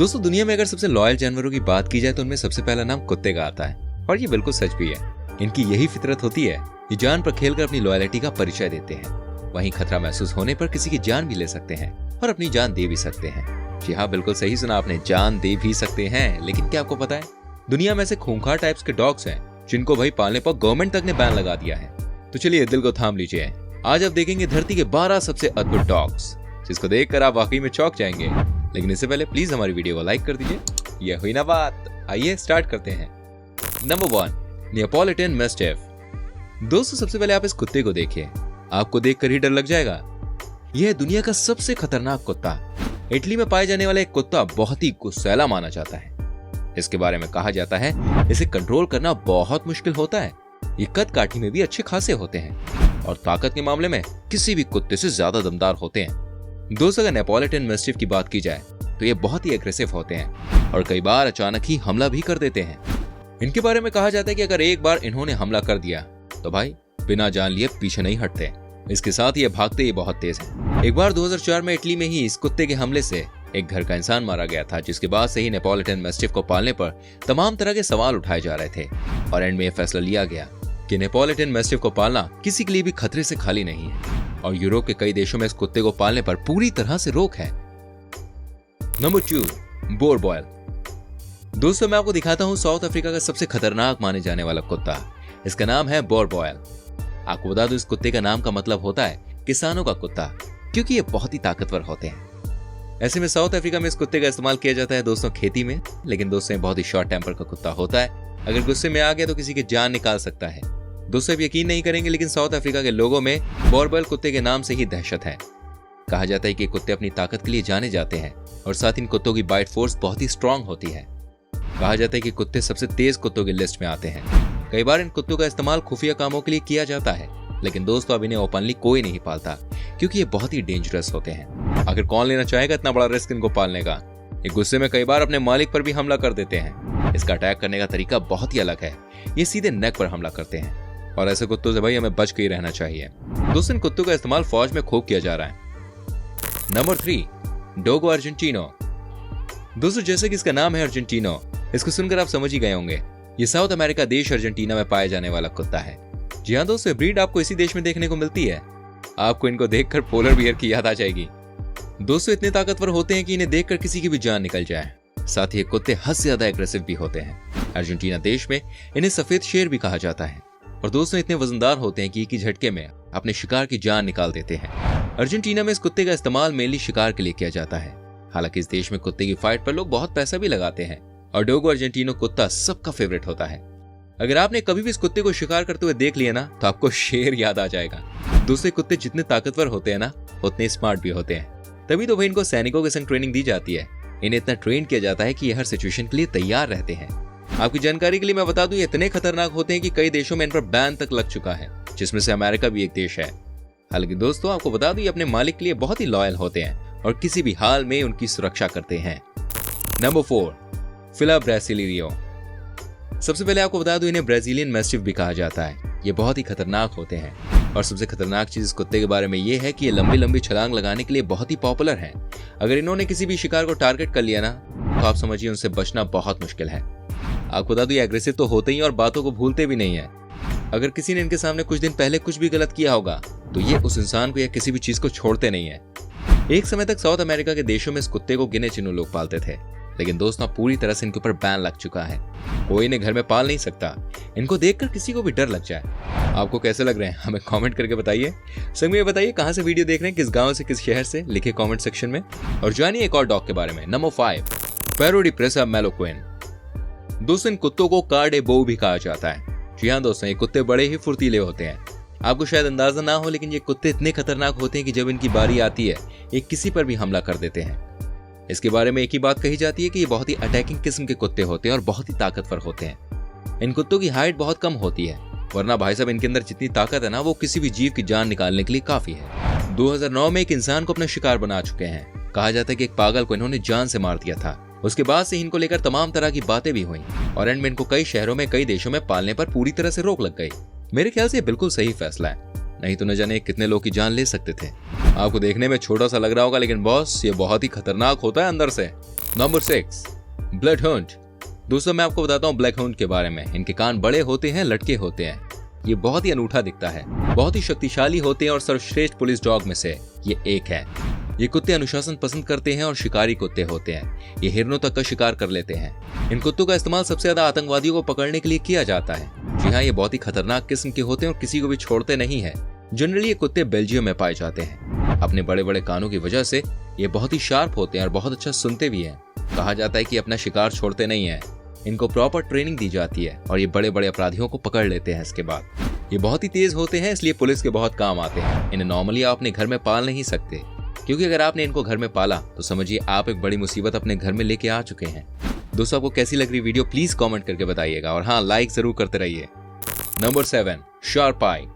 दोस्तों, दुनिया में अगर सबसे लॉयल जानवरों की बात की जाए तो उनमें सबसे पहला नाम कुत्ते का आता है। और ये बिल्कुल सच भी है। इनकी यही फितरत होती है, ये जान पर खेलकर अपनी लॉयल्टी का परिचय देते हैं। वहीं खतरा महसूस होने पर किसी की जान भी ले सकते हैं और अपनी जान दे भी सकते हैं। जी हाँ, बिल्कुल सही सुना आपने, जान दे भी सकते हैं। लेकिन क्या आपको पता है, दुनिया में ऐसे खूंखार टाइप्स के डॉग्स हैं जिनको भाई पालने पर गवर्नमेंट तक ने बैन लगा दिया है। तो चलिए दिल को थाम लीजिए, आज आप देखेंगे धरती के 12 सबसे अद्भुत डॉग्स, जिसको देखकर आप वाकई में चौंक जाएंगे। लेकिन इससे पहले प्लीज हमारी वीडियो को लाइक कर दीजिए। यह हुई ना बात, आइए स्टार्ट करते हैं। Number 1, Neapolitan mastiff. दोस्तों, सबसे पहले आप इस कुत्ते को देखिए, आपको देखकर ही डर लग जाएगा। यह है दुनिया का सबसे खतरनाक कुत्ता। इटली में पाए जाने वाला एक कुत्ता बहुत ही गुस्सैला माना जाता है। इसके बारे में कहा जाता है इसे कंट्रोल करना बहुत मुश्किल होता है। ये कद काठी में भी अच्छे खासे होते हैं और ताकत के मामले में किसी भी कुत्ते से ज्यादा दमदार होते हैं। दोस्तों, अगर नेपोलिटन मैस्टिफ की बात की जाए तो ये बहुत ही एग्रेसिव होते हैं और कई बार अचानक ही हमला भी कर देते हैं। इनके बारे में कहा जाता है कि अगर एक बार इन्होंने हमला कर दिया तो भाई बिना जान लिए पीछे नहीं हटते। इसके साथ ये भागते ही बहुत तेज हैं। एक बार 2004 में इटली में ही इस कुत्ते के हमले से एक घर का इंसान मारा गया था, जिसके बाद से ही नेपोलिटन मैस्टिफ को पालने पर तमाम तरह के सवाल उठाए जा रहे थे और एंड में यह फैसला लिया गया कि नेपोलिटन मैस्टिफ को पालना किसी के लिए भी खतरे से खाली नहीं है और यूरोप के कई देशों में इस कुत्ते को पालने पर पूरी तरह से रोक है। नंबर 2, बोर बॉयल। दोस्तों, मैं आपको दिखाता हूँ साउथ अफ्रीका का सबसे खतरनाक माने जाने वाला कुत्ता। इसका नाम है बोर बॉयल। आपको बता दूं, इस कुत्ते का नाम का मतलब होता है किसानों का कुत्ता, क्योंकि ये बहुत ही ताकतवर होते हैं। ऐसे में साउथ अफ्रीका में इस कुत्ते का इस्तेमाल किया जाता है दोस्तों खेती में। लेकिन दोस्तों, ये बहुत ही शॉर्ट टेम्पर का कुत्ता होता है। अगर गुस्से में आ गया तो किसी की जान निकाल सकता है। दोस्तों, आप यकीन नहीं करेंगे, लेकिन साउथ अफ्रीका के लोगों में बोर बॉयल कुत्ते के नाम से ही दहशत है। कहा जाता है कि कुत्ते अपनी ताकत के लिए जाने जाते हैं और साथ इन कुत्तों की बाइट फोर्स बहुत ही स्ट्रांग होती है। कहा जाता है कि कुत्ते सबसे तेज कुत्तों की लिस्ट में आते हैं। कई बार इन कुत्तों का इस्तेमाल खुफिया कामों के लिए किया जाता है, लेकिन दोस्तों अब इन्हें ओपनली कोई नहीं पालता क्योंकि ये बहुत ही डेंजरस होते हैं। आखिर कौन लेना चाहेगा इतना बड़ा रिस्क इनको पालने का। ये गुस्से में कई बार अपने मालिक पर भी हमला कर देते हैं। इसका अटैक करने का तरीका बहुत ही अलग है। ये सीधे नेक पर हमला करते हैं और ऐसे कुत्तों से भाई हमें बच के ही रहना चाहिए। दोस्तों, इन कुत्तों का इस्तेमाल फौज में खूब किया जा रहा है। Number 3, Dogo Argentino. दोस्तों, जैसे कि इसका नाम है अर्जेंटिनो, इसको सुनकर आप समझ ही गए होंगे, ये साउथ अमेरिका देश अर्जेंटीना में पाया जाने वाला कुत्ता है। जी हाँ दोस्तों, ब्रीड आपको इसी देश में देखने को मिलती है। आपको इनको देखकर पोलर बियर की याद आ जाएगी। दोस्तों, इतने ताकतवर होते हैं कि इन्हें देखकर किसी की भी जान निकल जाए। साथ ही ये कुत्ते हद से ज्यादा एग्रेसिव भी होते हैं। अर्जेंटीना देश में इन्हें सफेद शेर भी कहा जाता है। और दोस्तों, इतने वजनदार होते हैं कि एक ही झटके में अपने शिकार की जान निकाल देते हैं। अर्जेंटीना में इस कुत्ते का इस्तेमाल मेनली शिकार के लिए किया जाता है। हालांकि इस देश में कुत्ते की फाइट पर लोग बहुत पैसा भी लगाते हैं और डोगो अर्जेंटिनो कुत्ता सबका फेवरेट होता है। अगर आपने कभी भी इस कुत्ते को शिकार करते हुए देख लिया ना, तो आपको शेर याद आ जाएगा। दूसरे कुत्ते जितने ताकतवर होते हैं ना, उतने स्मार्ट भी होते हैं। तभी तो भाई इनको सैनिकों के संग ट्रेनिंग दी जाती है। इन्हें इतना ट्रेन किया जाता है कि ये हर सिचुएशन के लिए तैयार रहते हैं। आपकी जानकारी के लिए मैं बता दूं, ये इतने खतरनाक होते हैं कि कई देशों में इन पर बैन तक लग चुका है, जिसमें से अमेरिका भी एक देश है। हालांकि दोस्तों, आपको बता दूं, ये अपने मालिक के लिए बहुत ही लॉयल होते हैं और किसी भी हाल में उनकी सुरक्षा करते हैं। नंबर 4, फिला ब्रासिलियो। सबसे पहले आपको बता दूं, इन्हें ब्राजीलियन मैस्टिफ भी कहा जाता है। ये बहुत ही खतरनाक होते हैं और सबसे खतरनाक चीज इस कुत्ते के बारे में ये है कि ये लंबी लंबी छलांग लगाने के लिए बहुत ही पॉपुलर है। अगर इन्होंने किसी भी शिकार को टारगेट कर लिया ना, तो आप समझिए उनसे बचना बहुत मुश्किल है। आपको बता दूं, ये एग्रेसिव तो होते ही और बातों को भूलते भी नहीं है। अगर किसी ने इनके सामने कुछ दिन पहले कुछ भी गलत किया होगा तो ये उस इंसान को या किसी भी चीज को छोड़ते नहीं है। एक समय तक साउथ अमेरिका के देशों में इस कुत्ते को गिने चुने लोग पालते थे, लेकिन दोस्तों पूरी तरह से इनके ऊपर बैन लग चुका है। कोई इन्हें घर में पाल नहीं सकता। इनको देखकर किसी को भी डर लग जाए। आपको कैसे लग रहे हैं हमें कमेंट करके बताइए। संग में बताइए कहां से वीडियो देख रहे हैं, किस गांव से, किस शहर से, लिखे कमेंट सेक्शन में। और जानिए एक और डॉग के बारे में। नंबर 5, पेरोडिप्रेसा मैलोक्विन। दोस्तों, इन कुत्तों को कार्डेबो भी कहा जाता है। जी हाँ दोस्तों, ये कुत्ते बड़े ही फुर्तीले होते हैं। आपको शायद अंदाजा ना हो, लेकिन ये कुत्ते इतने खतरनाक होते हैं कि जब इनकी बारी आती है, ये किसी पर भी हमला कर देते हैं। इसके बारे में एक ही बात कही जाती है कि ये बहुत ही अटैकिंग किस्म के कुत्ते होते हैं और बहुत ही ताकतवर होते हैं। इन कुत्तों की हाइट बहुत कम होती है, वरना भाई साहब इनके अंदर जितनी ताकत है ना, वो किसी भी जीव की जान निकालने के लिए काफी है। 2009 में एक इंसान को अपना शिकार बना चुके हैं। कहा जाता है कि एक पागल को इन्होंने जान से मार दिया था। उसके बाद से इनको लेकर तमाम तरह की बातें भी हुई और एंड में इनको कई शहरों में, कई देशों में पालने पर पूरी तरह से रोक लग गई। मेरे ख्याल से बिल्कुल सही फैसला है, नहीं तो न जाने कितने लोग की जान ले सकते थे। आपको देखने में छोटा सा लग रहा होगा, लेकिन बॉस ये बहुत ही खतरनाक होता है अंदर से। Number 6, blood Hunt. दोस्तों मैं आपको बताता हूँ ब्लैक हंट के बारे में। इनके कान बड़े होते हैं, लटके होते हैं। ये बहुत ही अनूठा दिखता है, बहुत ही शक्तिशाली होते हैं और सर्वश्रेष्ठ पुलिस डॉग में से ये एक है। ये कुत्ते अनुशासन पसंद करते हैं और शिकारी कुत्ते होते हैं। ये हिरणों तक का शिकार कर लेते हैं। इन कुत्तों का इस्तेमाल सबसे ज्यादा आतंकवादियों को पकड़ने के लिए किया जाता है। जी हाँ, ये बहुत ही खतरनाक किस्म के होते हैं और किसी को भी छोड़ते नहीं है। जनरली ये कुत्ते बेल्जियम में पाए जाते हैं। अपने बड़े बड़े कानों की वजह से ये बहुत ही शार्प होते हैं और बहुत अच्छा सुनते भी हैं। कहा जाता है कि अपना शिकार छोड़ते नहीं है। इनको प्रॉपर ट्रेनिंग दी जाती है और ये बड़े बड़े अपराधियों को पकड़ लेते हैं। इसके बाद ये बहुत ही तेज होते हैं, इसलिए पुलिस के बहुत काम आते हैं। इन्हें नॉर्मली आप अपने घर में पाल नहीं सकते, क्योंकि अगर आपने इनको घर में पाला तो समझिए आप एक बड़ी मुसीबत अपने घर में लेके आ चुके हैं। दोस्तों आपको कैसी लग रही वीडियो प्लीज कमेंट करके बताइएगा और हाँ, लाइक जरूर करते रहिए। नंबर 7, शार्प आई।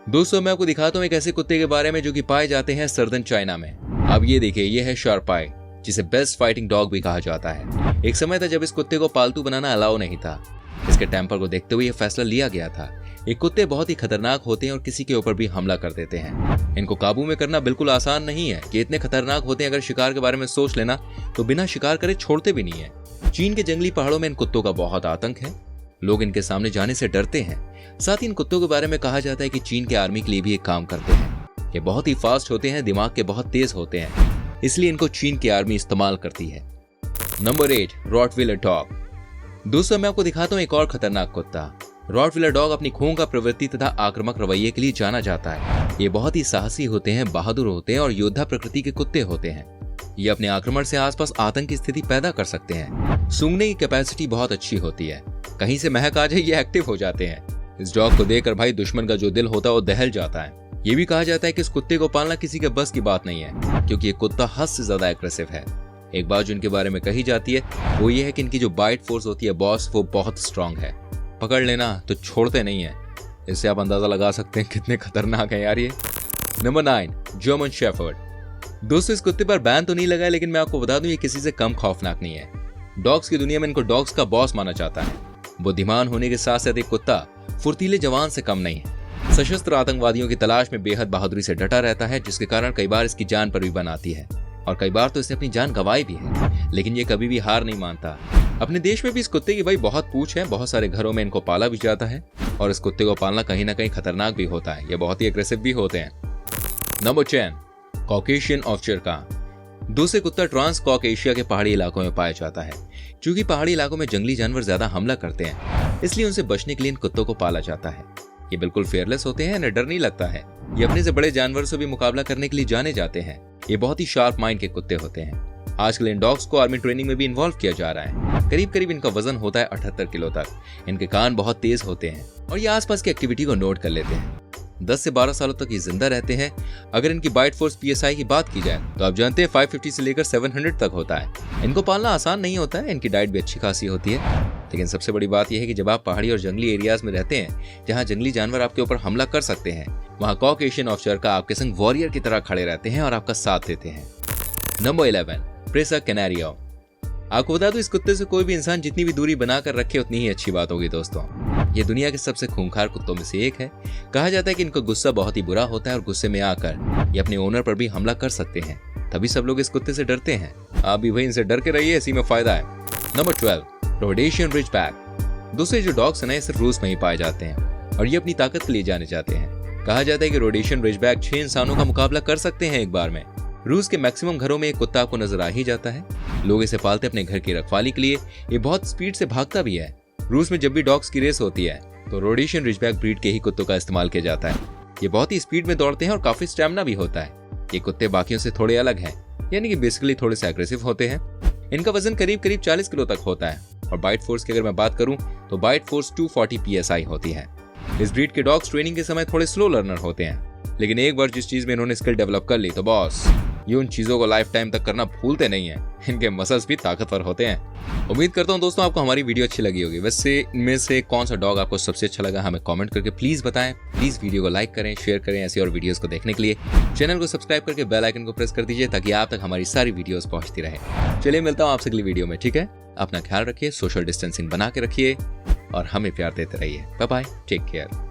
दोस्तों मैं आपको दिखाता हूँ एक ऐसे कुत्ते के बारे में जो कि पाए जाते हैं सर्दन चाइना में। अब ये देखिए, ये है शार्प आई, जिसे बेस्ट फाइटिंग डॉग भी कहा जाता है। एक समय था जब इस कुत्ते को पालतू बनाना अलाउ नहीं था। इसके टेम्पर को देखते हुए यह फैसला लिया गया था। ये कुत्ते बहुत ही खतरनाक होते हैं और किसी के ऊपर भी हमला कर देते हैं। इनको काबू में करना बिल्कुल आसान नहीं है। ये इतने खतरनाक होते हैं, अगर शिकार के बारे में सोच लेना तो बिना शिकार करे छोड़ते भी नहीं है। चीन के जंगली पहाड़ों में इन कुत्तों का बहुत आतंक है। लोग इनके सामने जाने से डरते हैं। साथ ही इन कुत्तों के बारे में कहा जाता है कि चीन के आर्मी के लिए भी एक काम करते हैं। ये बहुत ही फास्ट होते हैं, दिमाग के बहुत तेज होते हैं, इसलिए इनको चीन की आर्मी इस्तेमाल करती है। Number 8, Rottweiler dog. दोस्तों मैं आपको दिखाता हूँ एक और खतरनाक कुत्ता। रॉटवीलर डॉग अपनी खूंखार प्रवृत्ति तथा आक्रामक रवैये के लिए जाना जाता है। ये बहुत ही साहसी होते हैं, बहादुर होते हैं और योद्धा प्रकृति के कुत्ते होते हैं। ये अपने आक्रमण से आसपास आतंक की स्थिति पैदा कर सकते हैं। सूंघने की कैपेसिटी बहुत अच्छी होती है। कहीं से महक आ जाए ये एक्टिव हो जाते हैं। इस डॉग को देखकर भाई दुश्मन का जो दिल होता है वो दहल जाता है। ये भी कहा जाता है कि इस कुत्ते को पालना किसी के बस की बात नहीं है, क्योंकि ये कुत्ता हद से ज्यादा एग्रेसिव है। एक बात जो इनके बारे में कही जाती है वो ये है कि इनकी जो बाइट फोर्स होती है बॉस, वो बहुत स्ट्रांग है। पकड़ लेना तो छोड़ते नहीं है। इससे आप अंदाजा लगा सकते हैं कितने खतरनाक है यार ये। Number 9, German shepherd. दोस्तों इस कुत्ते पर बैन तो नहीं लगा है, लेकिन मैं आपको बता दूं ये किसी से कम खौफनाक नहीं है। डॉग्स की दुनिया में इनको डॉग्स का बॉस माना जाता है। बुद्धिमान होने के साथ साथ एक कुत्ता फुर्तीले जवान से कम नहीं है। सशस्त्र आतंकवादियों की तलाश में बेहद बहादुरी से डटा रहता है, जिसके कारण कई बार इसकी जान पर भी बन आती है और कई बार तो इसने अपनी जान गंवाई भी है। लेकिन ये कभी भी हार नहीं मानता। अपने देश में भी इस कुत्ते की भाई बहुत पूछ है। बहुत सारे घरों में इनको पाला भी जाता है और इस कुत्ते को पालना कहीं ना कहीं खतरनाक भी होता है। ये बहुत ही एग्रेसिव भी होते हैं। नंबर 10, कॉकेशियन ऑफशर। दूसरे कुत्ता ट्रांस कॉकेशिया के पहाड़ी इलाकों में पाया जाता है। क्योंकि पहाड़ी इलाकों में जंगली जानवर ज्यादा हमला करते हैं, इसलिए उनसे बचने के लिए इन कुत्तों को पाला जाता है। ये बिल्कुल फेयरलेस होते हैं, इन्हें डर नहीं लगता है। ये अपने से बड़े जानवरों से भी मुकाबला करने के लिए जाने जाते हैं। ये बहुत ही शार्प माइंड के कुत्ते होते हैं। आजकल इन डॉग्स को आर्मी ट्रेनिंग में भी इन्वॉल्व किया जा रहा है। करीब करीब इनका वजन होता है 78 किलो तक। इनके कान बहुत तेज होते हैं और ये आसपास की एक्टिविटी को नोट कर लेते हैं। 10 से 12 सालों तक ये जिंदा रहते हैं। अगर इनकी बाइट फोर्स PSI की बात की जाए तो आप जानते हैं 550 से लेकर 700 तक होता है। इनको पालना आसान नहीं होता है। इनकी डाइट भी अच्छी खासी होती है। लेकिन सबसे बड़ी बात यह है कि जब आप पहाड़ी और जंगली एरियाज में रहते हैं जहां जंगली जानवर आपके ऊपर हमला कर सकते हैं, वहां कॉकेशियन ऑफशर का आपके संग वॉरियर की तरह खड़े रहते हैं और आपका साथ देते हैं। नंबर 11, प्रेसा कैनारियो। आपको बता दूं इस कुत्ते से कोई भी इंसान जितनी भी दूरी बनाकर रखे उतनी ही अच्छी बात होगी। दोस्तों ये दुनिया के सबसे खूंखार कुत्तों में से एक है। कहा जाता है कि इनका गुस्सा बहुत ही बुरा होता है और गुस्से में आकर ये अपने ओनर पर भी हमला कर सकते हैं। तभी सब लोग इस कुत्ते से डरते हैं। आप भी वही इनसे डर के रहिए, इसी में फायदा है। Number 12, Rhodesian ridgeback. दूसरे जो डॉग्स हैं सिर्फ रूस में ही पाए जाते हैं और ये अपनी ताकत के लिए जाने जाते हैं। कहा जाता है कि रोडेशियन रिजबैक 6 इंसानों का मुकाबला कर सकते हैं एक बार में। रूस के मैक्सिमम घरों में एक कुत्ता आपको नजर आ ही जाता है। लोग इसे पालते अपने घर की रखवाली के लिए। ये बहुत स्पीड से भागता भी है। रूस में जब भी डॉग्स की रेस होती है तो रोडेशियन रिजबैक ब्रीड के ही कुत्तों का इस्तेमाल किया जाता है। ये बहुत ही स्पीड में दौड़ते हैं और काफी स्टैमिना भी होता है। ये कुत्ते बाकियों से थोड़े अलग हैं, यानी कि बेसिकली थोड़े से एग्रेसिव होते हैं। इनका वजन करीब करीब 40 किलो तक होता है और बाइट फोर्स की अगर मैं बात करूं तो बाइट फोर्स 240 PSI होती है। इस ब्रीड के डॉग्स ट्रेनिंग के समय थोड़े स्लो लर्नर होते हैं, लेकिन एक बार जिस चीज में इन्होंने स्किल डेवलप कर ली तो बॉस ये उन चीजों को लाइफ टाइम तक करना भूलते नहीं है। इनके मसल्स भी ताकतवर होते हैं। उम्मीद करता हूं दोस्तों आपको हमारी वीडियो अच्छी लगी होगी। वैसे इनमें से कौन सा डॉग आपको सबसे अच्छा लगा हमें कमेंट करके प्लीज बताएं। प्लीज वीडियो को लाइक करें, शेयर करें। ऐसी और वीडियोस को देखने के लिए चैनल को सब्सक्राइब करके बेल आइकन को प्रेस कर दीजिए ताकि आप तक हमारी सारी वीडियोस पहुंचती रहे। चलिए मिलता हूं आपसे अगली वीडियो में, ठीक है? अपना ख्याल रखिए, सोशल डिस्टेंसिंग बना के रखिए और हमें प्यार देते रहिए। Bye bye, take care.